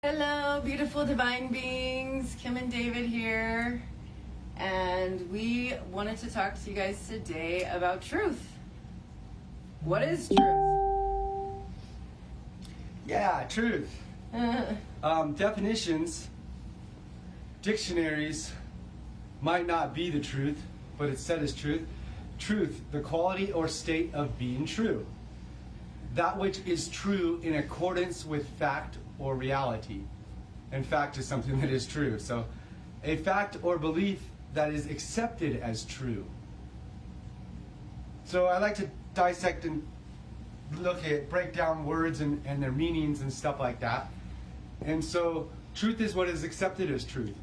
Hello, beautiful divine beings. Kim and David here. And we wanted to talk to you guys today about truth. What is truth? Yeah, truth. Definitions, dictionaries might not be the truth, but it's said as truth. Truth, the quality or state of being true. That which is true in accordance with fact or reality. And fact is something that is true. So a fact or belief that is accepted as true. So I like to dissect and break down words and their meanings and stuff like that. And so truth is what is accepted as truth.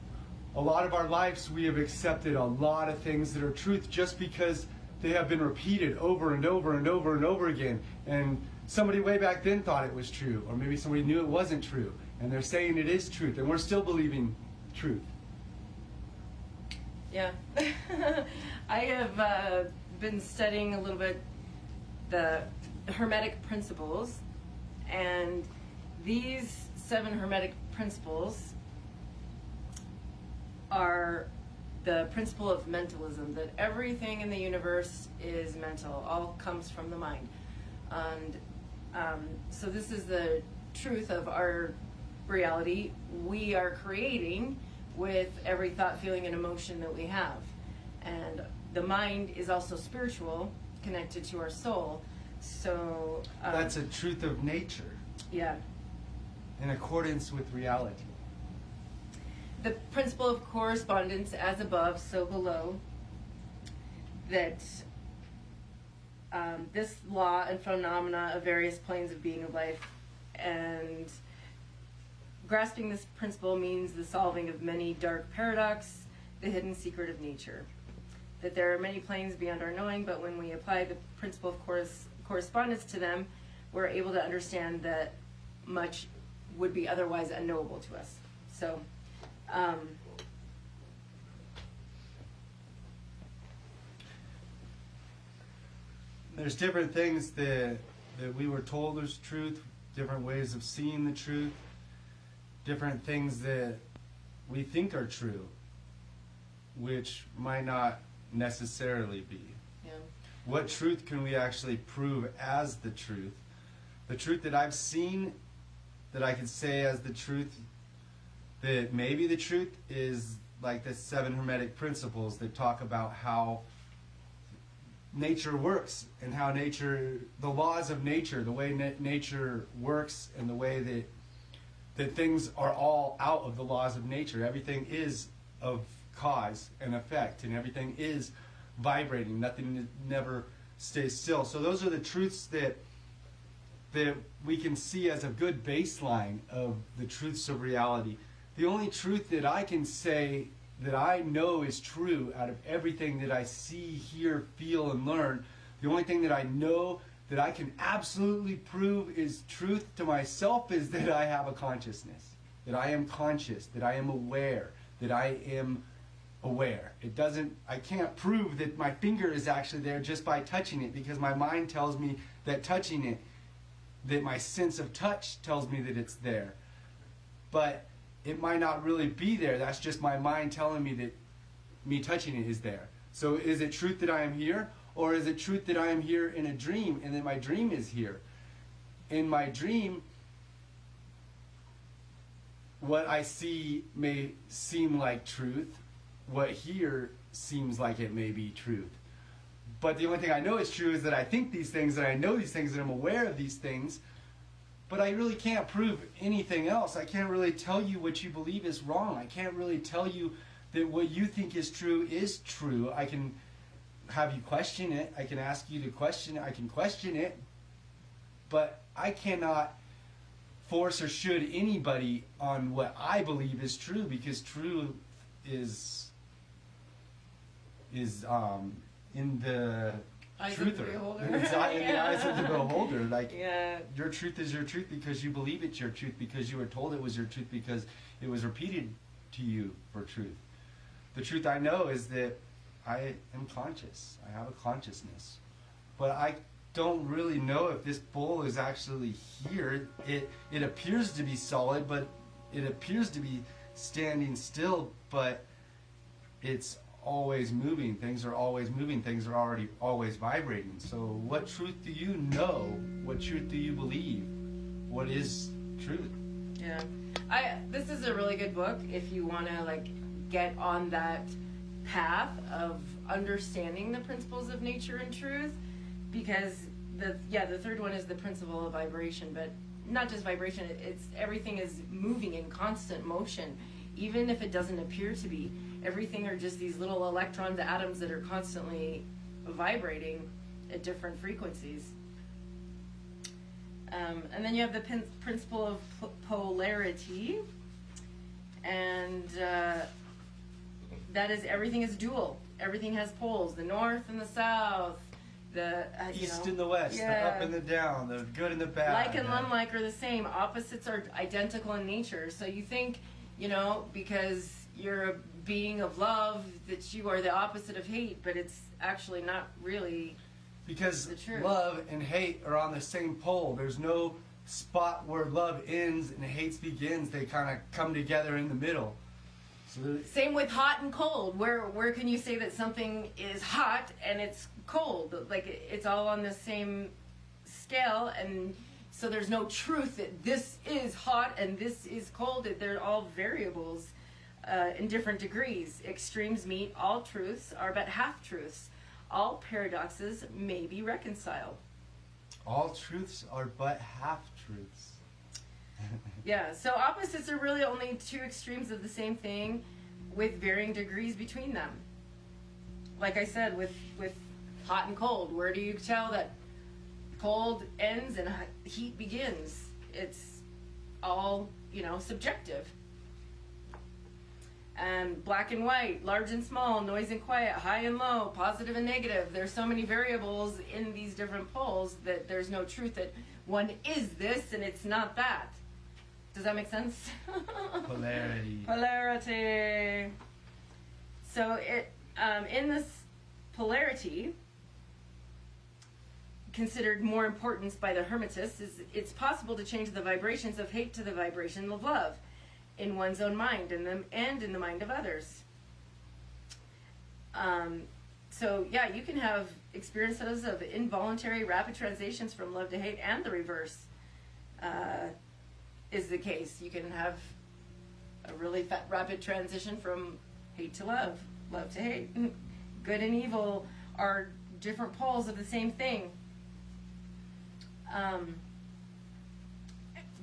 A lot of our lives we have accepted a lot of things that are truth just because they have been repeated over and over and over and over again. And somebody way back then thought it was true, or maybe somebody knew it wasn't true, and they're saying it is truth, and we're still believing truth. Yeah. I have been studying a little bit the Hermetic principles, and these 7 Hermetic principles are the principle of mentalism, that everything in the universe is mental, all comes from the mind. And so this is the truth of our reality we are creating with every thought, feeling, and emotion that we have. And the mind is also spiritual, connected to our soul. So that's a truth of nature. Yeah. In accordance with reality. The principle of correspondence, as above, so below, that this law and phenomena of various planes of being of life, and grasping this principle means the solving of many dark paradox, the hidden secret of nature. That there are many planes beyond our knowing, but when we apply the principle of correspondence to them, we're able to understand that much would be otherwise unknowable to us. So, there's different things that we were told is truth, different ways of seeing the truth, different things that we think are true, which might not necessarily be. yeah. What truth can we actually prove as the truth? The truth that I've seen, that I can say as the truth, that maybe the truth is like the 7 Hermetic principles that talk about how nature works and how nature, the laws of nature, the way nature works, and the way that things are all out of the laws of nature. Everything is of cause and effect, and everything is vibrating. Nothing never stays still. So those are the truths that we can see as a good baseline of the truths of reality. The only truth that I can say that I know is true out of everything that I see, hear, feel, and learn, the only thing that I know that I can absolutely prove is truth to myself is that I have a consciousness, that I am conscious, that I am aware, that I am aware. I can't prove that my finger is actually there just by touching it, because my mind tells me that touching it, that my sense of touch tells me that it's there. But it might not really be there. That's just my mind telling me that me touching it is there. So is it truth that I am here? Or is it truth that I am here in a dream and that my dream is here? In my dream, what I see may seem like truth. What here seems like it may be truth. But the only thing I know is true is that I think these things, that I know these things, that I'm aware of these things. But I really can't prove anything else. I can't really tell you what you believe is wrong. I can't really tell you that what you think is true is true. I can have you question it. I can ask you to question it. I can question it. But I cannot force or should anybody on what I believe is true, because truth is in the Eyes truther. of the beholder. It's in the eyes of the beholder. Like, Yeah. your truth is your truth because you believe it's your truth, because you were told it was your truth, because it was repeated to you for truth. The truth I know is that I am conscious. I have a consciousness. But I don't really know if this bowl is actually here. It appears to be solid, but it appears to be standing still, but it's always moving. Things are always moving. Things are already always vibrating. So what truth do you know? What truth do you believe? What is truth? Yeah. This is a really good book if you want to like get on that path of understanding the principles of nature and truth, because the third one is the principle of vibration, but not just vibration, it's everything is moving in constant motion, even if it doesn't appear to be. Everything are just these little electrons, atoms that are constantly vibrating at different frequencies. And then you have the principle of polarity, and that is everything is dual. Everything has poles, the north and the south, the east and the west, the up and the down, the good and the bad. Like and unlike are the same. Opposites are identical in nature. So you think, because you're a being of love, that you are the opposite of hate, but it's actually not really. Because love and hate are on the same pole. There's no spot where love ends and hate begins. They kind of come together in the middle. So same with hot and cold. Where can you say that something is hot and it's cold? Like it's all on the same scale, and so there's no truth that this is hot and this is cold. They're all variables in different degrees. Extremes meet. All truths are but half-truths. All paradoxes may be reconciled. All truths are but half-truths. Yeah, so opposites are really only two extremes of the same thing with varying degrees between them. Like I said, with hot and cold, where do you tell that cold ends and heat begins? It's all, subjective. And black and white, large and small, noise and quiet, high and low, positive and negative. There's so many variables in these different poles that there's no truth that one is this and it's not that. Does that make sense? Polarity. So it in this polarity, considered more importance by the Hermetists, is it's possible to change the vibrations of hate to the vibration of love in one's own mind and in the mind of others. So yeah, you can have experiences of involuntary rapid transitions from love to hate, and the reverse is the case. You can have a really rapid transition from hate to love, love to hate. Good and evil are different poles of the same thing.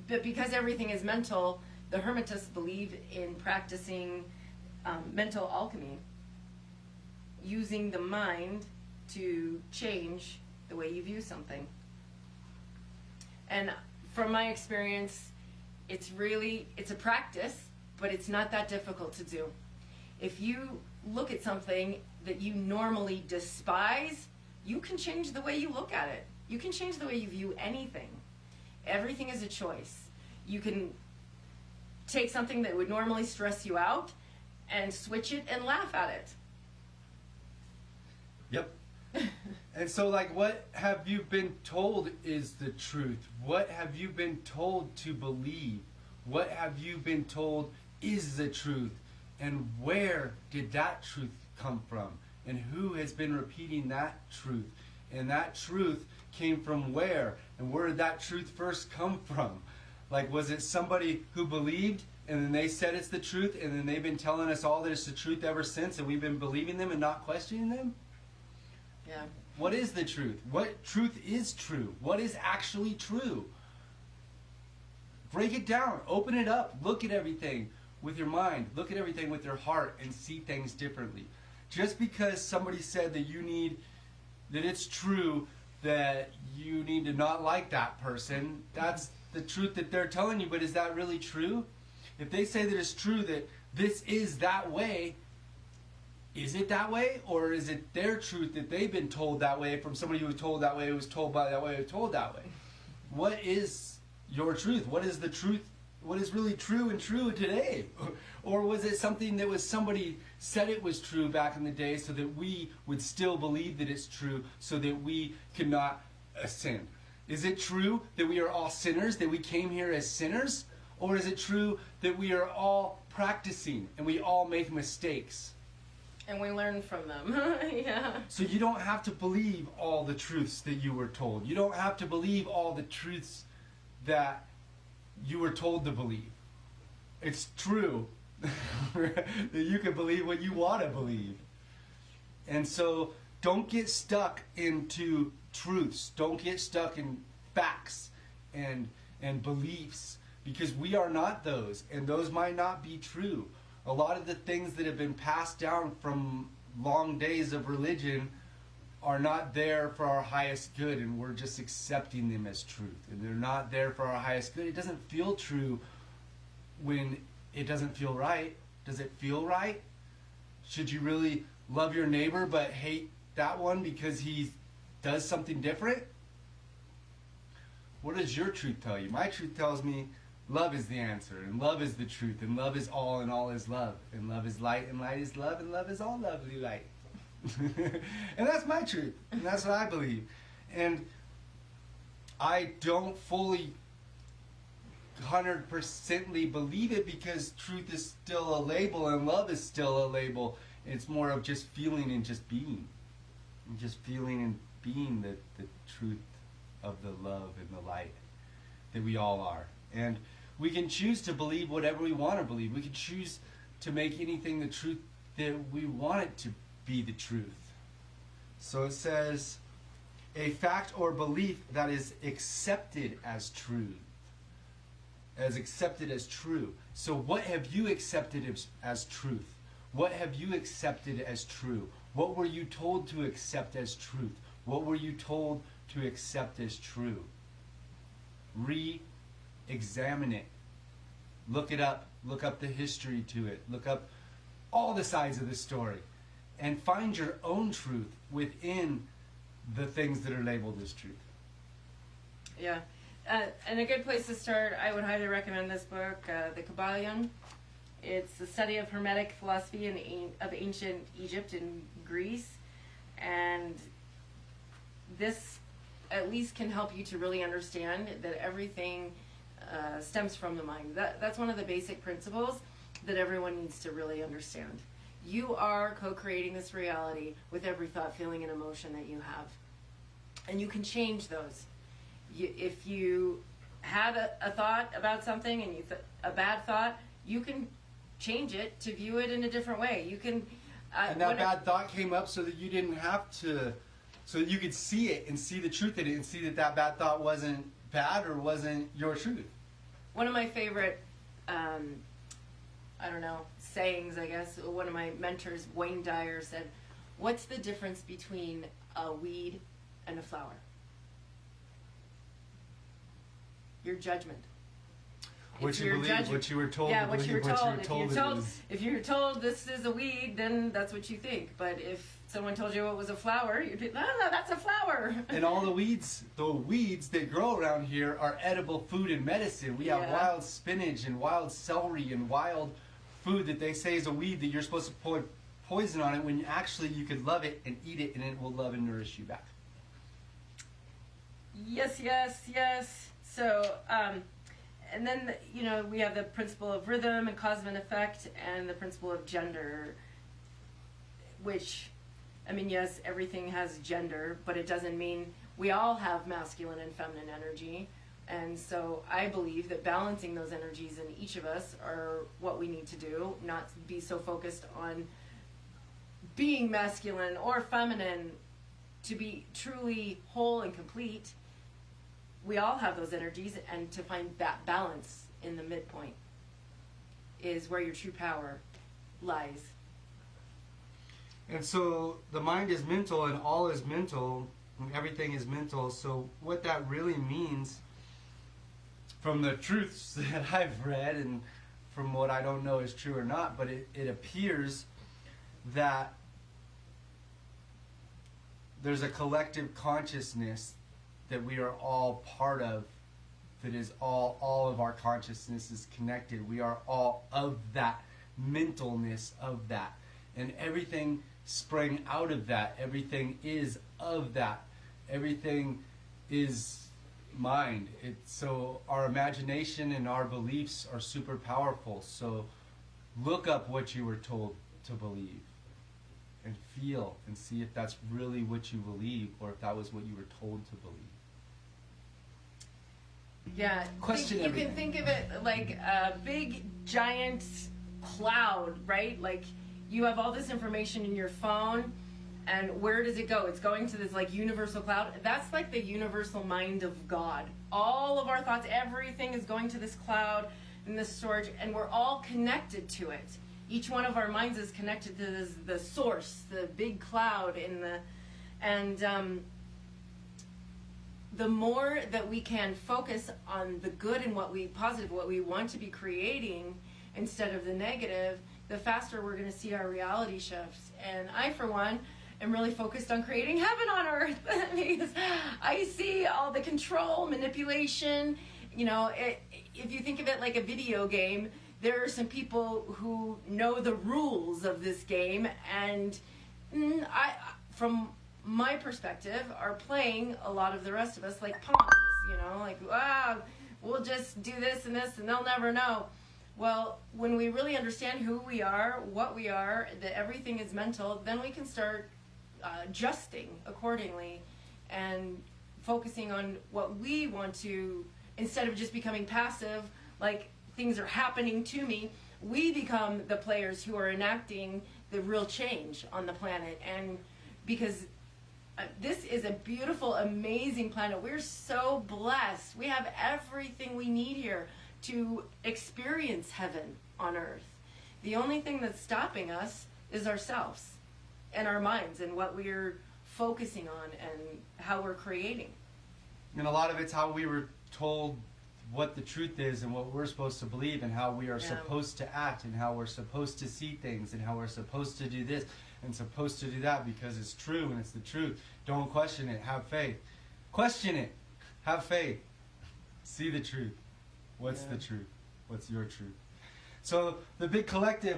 But because everything is mental, the Hermetists believe in practicing mental alchemy, using the mind to change the way you view something. And from my experience, it's a practice, but it's not that difficult to do. If you look at something that you normally despise, you can change the way you look at it. You can change the way you view anything. Everything is a choice. You can take something that would normally stress you out and switch it and laugh at it. Yep. And so, what have you been told is the truth? What have you been told to believe? What have you been told is the truth? And where did that truth come from? And who has been repeating that truth? And that truth came from where? And where did that truth first come from? Was it somebody who believed and then they said it's the truth, and then they've been telling us all that it's the truth ever since, and we've been believing them and not questioning them? Yeah. What is the truth? What truth is true? What is actually true? Break it down. Open it up. Look at everything with your mind. Look at everything with your heart and see things differently. Just because somebody said that that it's true that you need to not like that person, that's the truth that they're telling you, but is that really true? If they say that it's true that this is that way, is it that way? Or is it their truth that they've been told that way from somebody who was told that way, who was told by that way, who was told that way? What is your truth? What is the truth? What is really true and true today? Or was it something that was somebody said it was true back in the day so that we would still believe that it's true so that we could not sin? Is it true that we are all sinners, that we came here as sinners? Or is it true that we are all practicing and we all make mistakes? And we learn from them. Yeah. So you don't have to believe all the truths that you were told. You don't have to believe all the truths that you were told to believe. It's true that you can believe what you want to believe. And so don't get stuck into truths. Don't get stuck in facts and beliefs, because we are not those, and those might not be true. A lot of the things that have been passed down from long days of religion are not there for our highest good, and we're just accepting them as truth. And they're not there for our highest good. It doesn't feel true when it doesn't feel right. Does it feel right? Should you really love your neighbor but hate that one because he does something different? What does your truth tell you? My truth tells me love is the answer, and love is the truth, and love is all, and all is love, and love is light, and light is love, and love is all lovely light. And that's my truth, and that's what I believe. And I don't fully 100% believe it, because truth is still a label and love is still a label. It's more of just feeling and just being. And just feeling and being the truth of the love and the light that we all are. And we can choose to believe whatever we want to believe. We can choose to make anything the truth that we want it to be the truth. So it says, a fact or belief that is accepted as truth. As accepted as true. So what have you accepted as truth? What have you accepted as true? What were you told to accept as truth? What were you told to accept as true? Re-examine it. Look it up. Look up the history to it. Look up all the sides of the story. And find your own truth within the things that are labeled as truth. Yeah. And a good place to start, I would highly recommend this book, The Kabbalion. It's the study of Hermetic philosophy of ancient Egypt and Greece. And this at least can help you to really understand that everything stems from the mind. That's one of the basic principles that everyone needs to really understand. You are co-creating this reality with every thought, feeling, and emotion that you have. And you can change those. If you had a thought about something and a bad thought, you can change it to view it in a different way. You can. And that bad thought came up so that you didn't have to, so that you could see it and see the truth in it and see that bad thought wasn't bad or wasn't your truth. One of my favorite, sayings, I guess, one of my mentors, Wayne Dyer, said, "What's the difference between a weed and a flower?" Your judgment. What you believe, what you were told to believe, what you were told. If you're told this is a weed, then that's what you think. But if someone told you it was a flower, you'd be, no, that's a flower. And all the weeds that grow around here are edible food and medicine. We have wild spinach and wild celery and wild food that they say is a weed that you're supposed to pour poison on it, when actually you could love it and eat it and it will love and nourish you back. Yes. So, and then, we have the principle of rhythm and cause and effect, and the principle of gender, which, yes, everything has gender, but it doesn't mean we all have masculine and feminine energy. And so I believe that balancing those energies in each of us are what we need to do, not be so focused on being masculine or feminine to be truly whole and complete. We all have those energies, and to find that balance in the midpoint is where your true power lies. And so the mind is mental, and all is mental, and everything is mental. So what that really means, from the truths that I've read and from what I don't know is true or not, but it appears that there's a collective consciousness that we are all part of, that is all of our consciousness is connected. We are all of that mentalness of that. And everything sprang out of that. Everything is of that. Everything is mind. So our imagination and our beliefs are super powerful. So look up what you were told to believe and feel and see if that's really what you believe or if that was what you were told to believe. Yeah, Question you everything. can think of it like a big giant cloud, right? Like you have all this information in your phone, and where does it go? It's going to this like universal cloud. That's like the universal mind of God. All of our thoughts, everything is going to this cloud and this storage, and we're all connected to it. Each one of our minds is connected to this, the source, the big cloud the more that we can focus on the good and what we want to be creating instead of the negative, the faster we're going to see our reality shifts. And I, for one, am really focused on creating heaven on earth because I see all the control, manipulation. You know, if you think of it like a video game, there are some people who know the rules of this game, and from my perspective, are playing a lot of the rest of us like pawns, you know, like, we'll just do this and this and they'll never know. Well, when we really understand who we are, what we are, that everything is mental, then we can start adjusting accordingly and focusing on what we want to, instead of just becoming passive, like things are happening to me, we become the players who are enacting the real change on the planet. And because this is a beautiful, amazing planet. We're so blessed. We have everything we need here to experience heaven on earth. The only thing that's stopping us is ourselves and our minds and what we're focusing on and how we're creating. And a lot of it's how we were told what the truth is and what we're supposed to believe and how we are supposed to act and how we're supposed to see things and how we're supposed to do this and supposed to do that because it's true and it's the truth. Don't question it. Have faith. Question it. Have faith. See the truth. What's the truth? What's your truth? So the big collective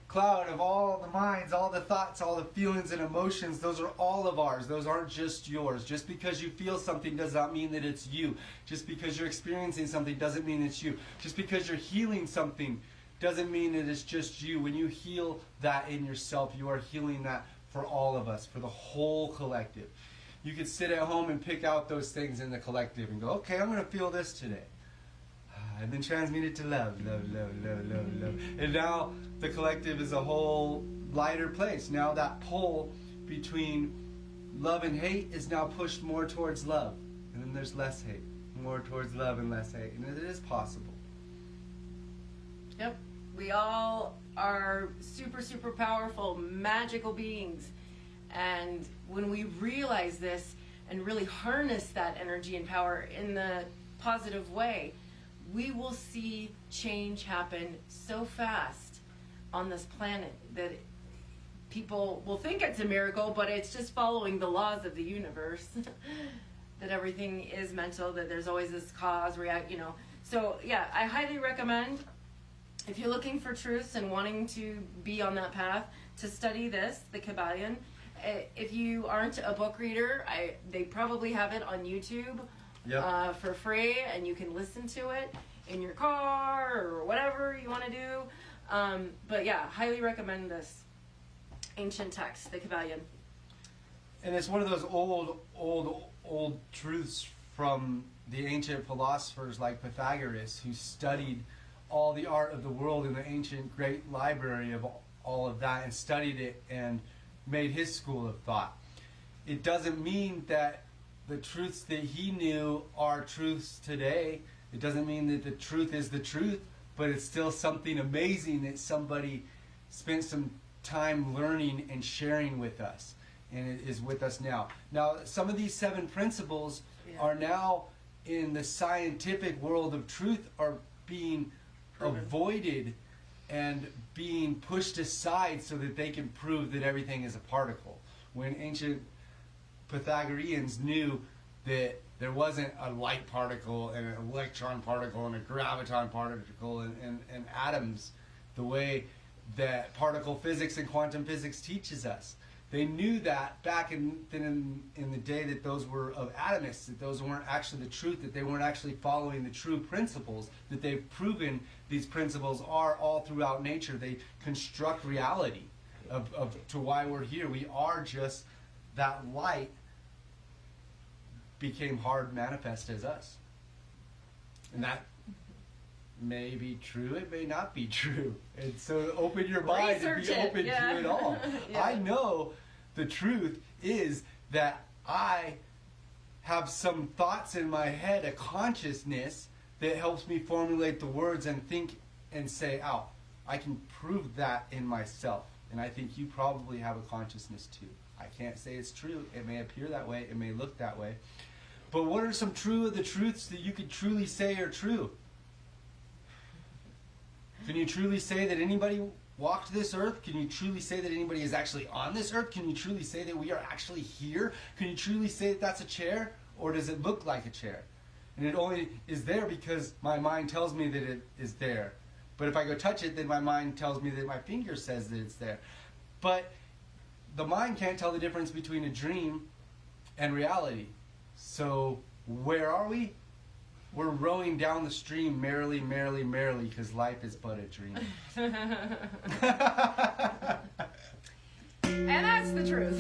cloud of all the minds, all the thoughts, all the feelings and emotions, those are all of ours. Those aren't just yours. Just because you feel something does not mean that it's you. Just because you're experiencing something doesn't mean it's you. Just because you're healing something doesn't mean that it's just you. When you heal that in yourself, you are healing that for all of us, for the whole collective. You could sit at home and pick out those things in the collective and go, okay, I'm going to feel this today. And then transmute it to love, love, love, love, love, love. And now the collective is a whole lighter place. Now that pole between love and hate is now pushed more towards love. And then there's less hate. More towards love and less hate. And it is possible. Yep. We all are super, super powerful, magical beings. And when we realize this and really harness that energy and power in the positive way, we will see change happen so fast on this planet that people will think it's a miracle, but it's just following the laws of the universe. That everything is mental, that there's always this cause, react, you know. So yeah, I highly recommend, if you're looking for truths and wanting to be on that path, to study this, the Kabbalion. If you aren't a book reader, they probably have it on YouTube. Yep. For free, and you can listen to it in your car or whatever you want to do. But yeah, highly recommend this ancient text, the Kabbalion. And it's one of those old truths from the ancient philosophers like Pythagoras, who studied all the art of the world in the ancient great library of all of that and studied it and made his school of thought. It doesn't mean that the truths that he knew are truths today. It doesn't mean that the truth is the truth, but it's still something amazing that somebody spent some time learning and sharing with us, and it is with us now. Now, some of these 7 principles are now in the scientific world of truth are being avoided and being pushed aside so that they can prove that everything is a particle. When ancient Pythagoreans knew that there wasn't a light particle and an electron particle and a graviton particle and atoms the way that particle physics and quantum physics teaches us. They knew that back in the day that those were of atomists, that those weren't actually the truth, that they weren't actually following the true principles, that they've proven these principles are all throughout nature. They construct reality of to why we're here. We are just that light became hard manifest as us. And that may be true, it may not be true. And so open your mind and be open to it all. Yeah. I know the truth is that I have some thoughts in my head, a consciousness that helps me formulate the words and think and say out. I can prove that in myself. And I think you probably have a consciousness too. I can't say it's true. It may appear that way. It may look that way. But what are some of the truths that you could truly say are true? Can you truly say that anybody walked this earth? Can you truly say that anybody is actually on this earth? Can you truly say that we are actually here? Can you truly say that that's a chair? Or does it look like a chair? And it only is there because my mind tells me that it is there. But if I go touch it, then my mind tells me that my finger says that it's there. But the mind can't tell the difference between a dream and reality. So where are we? We're rowing down the stream merrily, merrily, merrily, because life is but a dream. And that's the truth.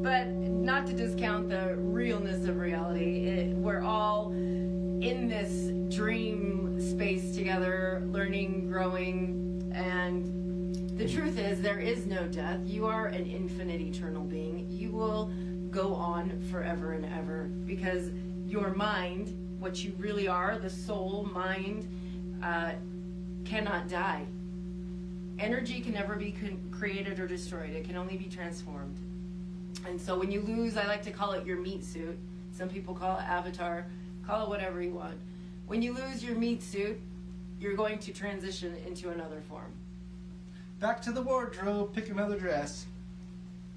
But not to discount the realness of reality. We're all in this dream space together, learning, growing, and the truth is there is no death. You are an infinite, eternal being. You will go on forever and ever because your mind, what you really are, the soul, mind, cannot die. Energy can never be created or destroyed. It can only be transformed. And so when you lose, I like to call it your meat suit. Some people call it avatar. Call it whatever you want. When you lose your meat suit, you're going to transition into another form. Back to the wardrobe, pick another dress.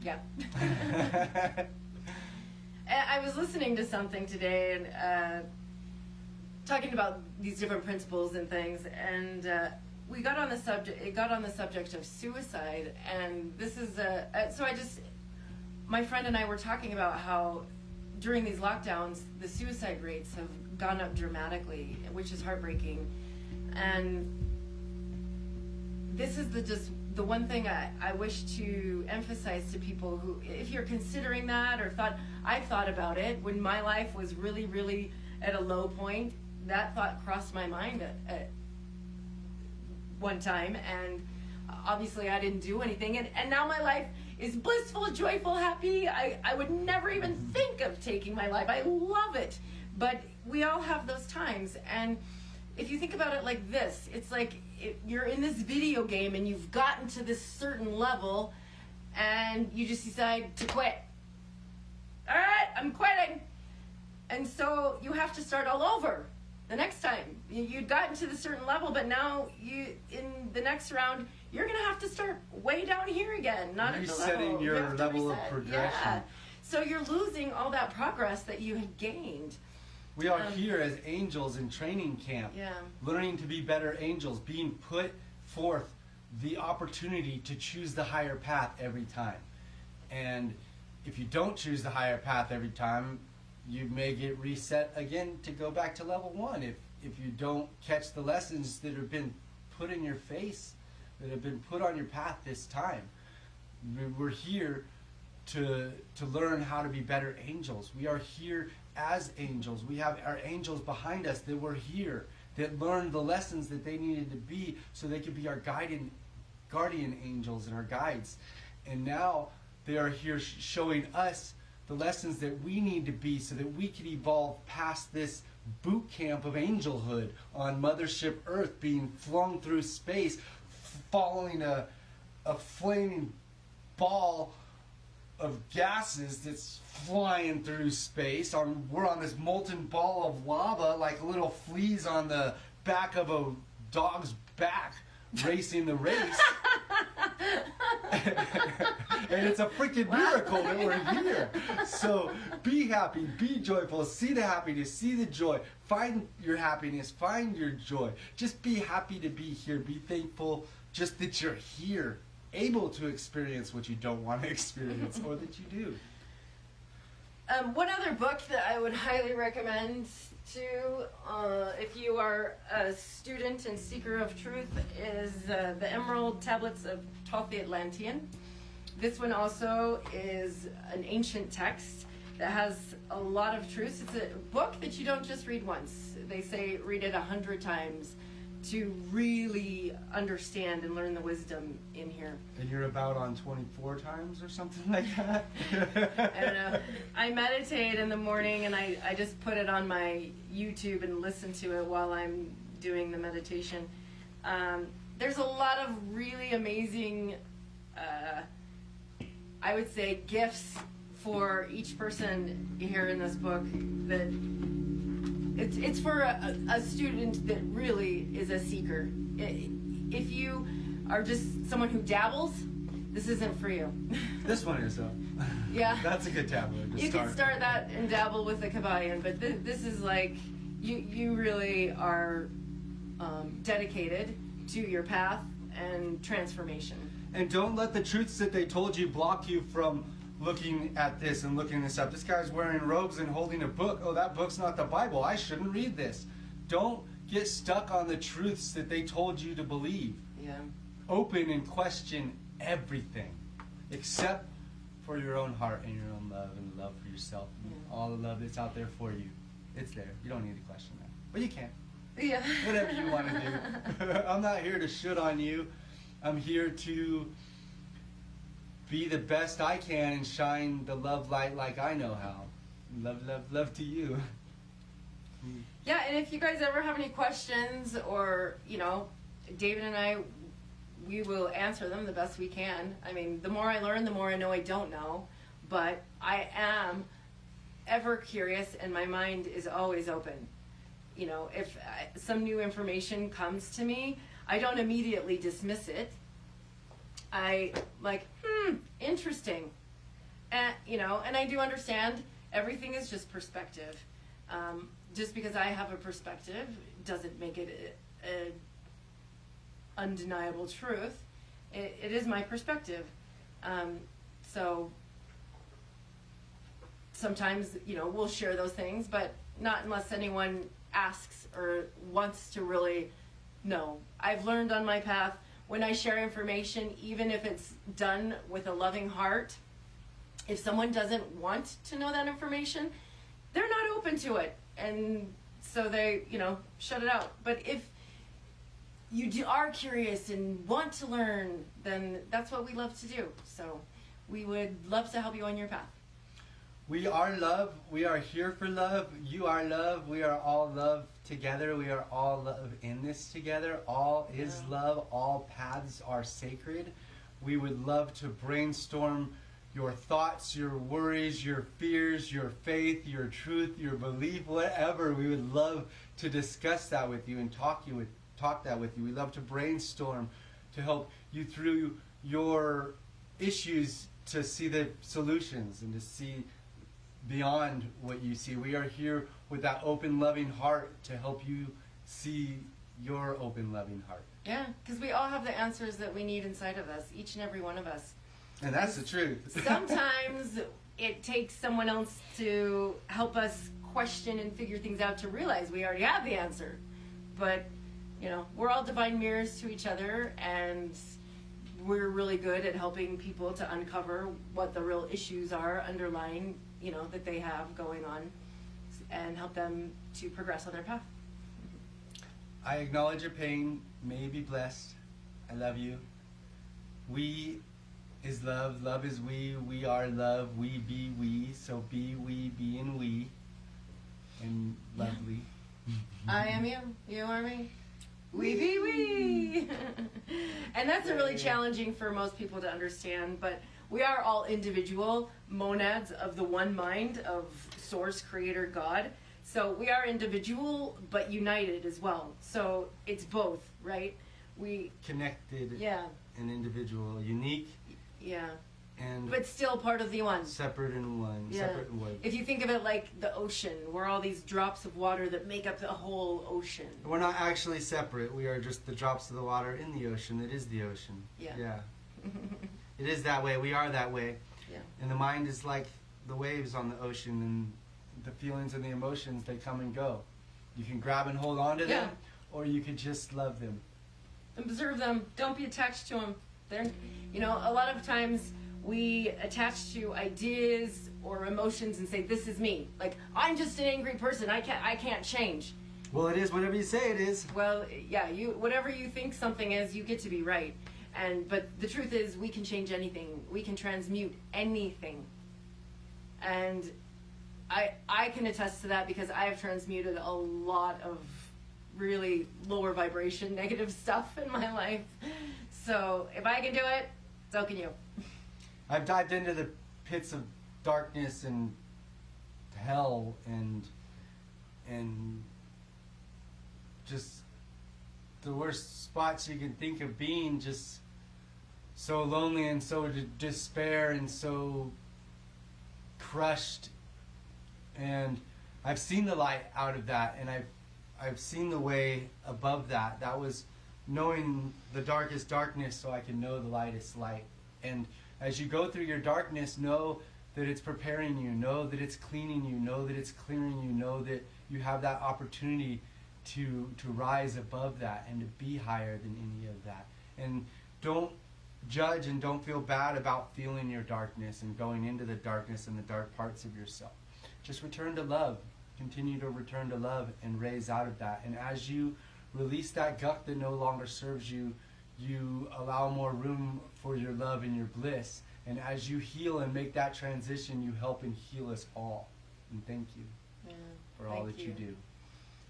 Yeah. I was listening to something today and talking about these different principles and things, and we got on the subject. It got on the subject of suicide, and this is my friend and I were talking about how during these lockdowns the suicide rates have gone up dramatically, which is heartbreaking. And this is the one thing I wish to emphasize to people who, if you're considering that or I've thought about it when my life was really, really at a low point. That thought crossed my mind at one time, and obviously I didn't do anything, and now my life is blissful, joyful, happy. I would never even think of taking my life. I love it. But we all have those times, and if you think about it like this, it's like you're in this video game and you've gotten to this certain level and you just decide to quit. All right, I'm quitting. And so you have to start all over the next time. You'd gotten to the certain level, but now in the next round, you're going to have to start way down here again, not at the level. Resetting your level of progression. Yeah. So you're losing all that progress that you had gained. We are here as angels in training camp, learning to be better angels, being put forth the opportunity to choose the higher path every time. And if you don't choose the higher path every time, you may get reset again to go back to level 1. If you don't catch the lessons that have been put in your face, that have been put on your path this time. We're here to learn how to be better angels. We are here as angels. We have our angels behind us that were here, that learned the lessons that they needed to be so they could be our guardian angels and our guides. And now they are here showing us the lessons that we need to be so that we can evolve past this boot camp of angelhood on Mothership Earth, being flung through space, following a flaming ball of gases that's flying through space. We're on this molten ball of lava like little fleas on the back of a dog's back racing the race. And it's a freaking miracle that we're here. So be happy, be joyful, see the happiness, see the joy, find your happiness, find your joy. Just be happy to be here, be thankful just that you're here. able to experience what you don't want to experience, or that you do. One other book that I would highly recommend to, if you are a student and seeker of truth, is The Emerald Tablets of Thoth the Atlantean. This one also is an ancient text that has a lot of truths. It's a book that you don't just read once. They say read it 100 times to really understand and learn the wisdom in here. And you're about on 24 times or something like that? I don't know. I meditate in the morning, and I just put it on my YouTube and listen to it while I'm doing the meditation. There's a lot of really amazing, I would say, gifts for each person here in this book. That it's for a student that really is a seeker. If you are just someone who dabbles, this isn't for you. This one is though. Yeah. That's a good tablet to You start. can start that and dabble with the Kabbalion, but this is like, you really are dedicated to your path and transformation. And don't let the truths that they told you block you from looking at this and looking this up. This guy's wearing robes and holding a book. Oh, that book's not the Bible. I shouldn't read this. Don't get stuck on the truths that they told you to believe. Yeah. Open and question everything, except for your own heart and your own love and love for yourself. And all the love that's out there for you. It's there. You don't need to question that. But you can. Yeah. Whatever you want to do. I'm not here to shit on you. I'm here to be the best I can and shine the love light like I know how. Love, love, love to you. Yeah, and if you guys ever have any questions, or, David and I, we will answer them the best we can. I mean, the more I learn, the more I know I don't know. But I am ever curious, and my mind is always open. If some new information comes to me, I don't immediately dismiss it. I like, interesting. And, and I do understand everything is just perspective. Just because I have a perspective doesn't make it a undeniable truth. It is my perspective. So sometimes, we'll share those things, but not unless anyone asks or wants to really know. I've learned on my path, when I share information, even if it's done with a loving heart, if someone doesn't want to know that information, they're not open to it. And so they, shut it out. But if you are curious and want to learn, then that's what we love to do. So we would love to help you on your path. We are love. We are here for love. You are love. We are all love together. We are all love in this together. All is love. All paths are sacred. We would love to brainstorm your thoughts, your worries, your fears, your faith, your truth, your belief, whatever. We would love to discuss that with you and talk that with you. We love to brainstorm to help you through your issues, to see the solutions and to see beyond what you see. We are here with that open, loving heart to help you see your open, loving heart. Yeah, because we all have the answers that we need inside of us, each and every one of us. And that's the truth. Sometimes it takes someone else to help us question and figure things out to realize we already have the answer. But, we're all divine mirrors to each other, and we're really good at helping people to uncover what the real issues are underlying, that they have going on, and help them to progress on their path. I acknowledge your pain. May you be blessed. I love you. We is love. Love is we. We are love. We be we. So be we, being we. And lovely. I am you. You are me. We be we. And that's really challenging for most people to understand, but we are all individual monads of the one mind of Source, Creator, God. So we are individual, but united as well. So it's both, right? We connected. Yeah. An individual, unique. Yeah. And but still part of the one. Separate and one. Yeah. Separate and one. If you think of it like the ocean, we're all these drops of water that make up the whole ocean. We're not actually separate. We are just the drops of the water in the ocean that is the ocean. Yeah. Yeah. It is that way. We are that way. Yeah. And the mind is like the waves on the ocean, and the feelings and the emotions, they come and go. You can grab and hold on to them, or you could just love them. Observe them. Don't be attached to them. They're, you know, a lot of times we attach to ideas or emotions and say, this is me. Like, I'm just an angry person. I can't change. Well, it is whatever you say it is. Well, yeah, whatever you think something is, you get to be right. But the truth is, we can change anything. We can transmute anything. And I can attest to that because I've transmuted a lot of really lower vibration, negative stuff in my life. So if I can do it, so can you. I've dived into the pits of darkness and hell and just the worst spots you can think of being, just so lonely and so despair and so crushed. And I've seen the light out of that, and I've seen the way above that. That was knowing the darkest darkness so I can know the lightest light. And as you go through your darkness, know that it's preparing you, know that it's cleaning you, know that it's clearing you, know that you have that opportunity to rise above that and to be higher than any of that. And don't judge and don't feel bad about feeling your darkness and going into the darkness and the dark parts of yourself. Just return to love. Continue to return to love and raise out of that. And as you release that guck that no longer serves you, you allow more room for your love and your bliss. And as you heal and make that transition, you help and heal us all. And thank you for all that you do.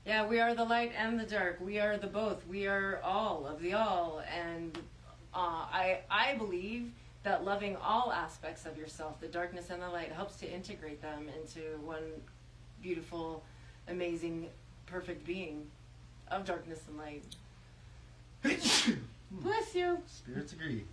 Yeah, we are the light and the dark. We are the both. We are all of the all. And I believe that loving all aspects of yourself, the darkness and the light, helps to integrate them into one beautiful, amazing, perfect being of darkness and light. Bless you. Spirits agree.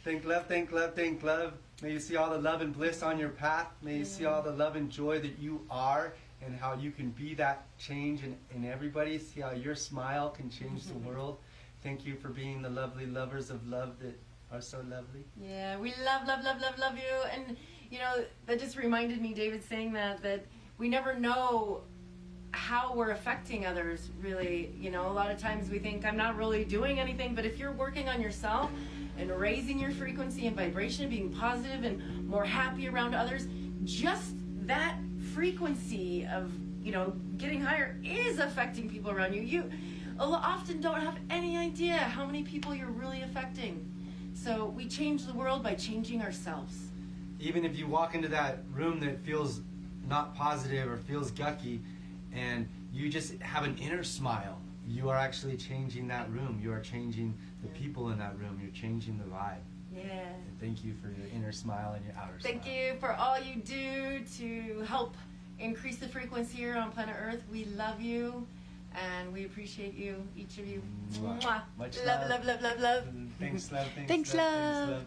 Think love, think love, think love. May you see all the love and bliss on your path. May you see all the love and joy that you are, and how you can be that change in everybody. See how your smile can change the world. Thank you for being the lovely lovers of love that are so lovely. Yeah, we love you. And, you know, that just reminded me, David saying that we never know how we're affecting others, really. You know, a lot of times we think, I'm not really doing anything, but if you're working on yourself and raising your frequency and vibration and being positive and more happy around others, just that frequency of, you know, getting higher is affecting people around you. You often don't have any idea how many people you're really affecting. So we change the world by changing ourselves. Even if you walk into that room that feels not positive or feels gucky, and you just have an inner smile, you are actually changing that room. You are changing the people in that room. You're changing the vibe. Yeah. And thank you for your inner smile and your outer smile. Thank you for all you do to help increase the frequency here on planet Earth. We love you, and we appreciate you, each of you. Mwah. Mwah. Much love. Thanks, love. Thanks, love. Thanks, love.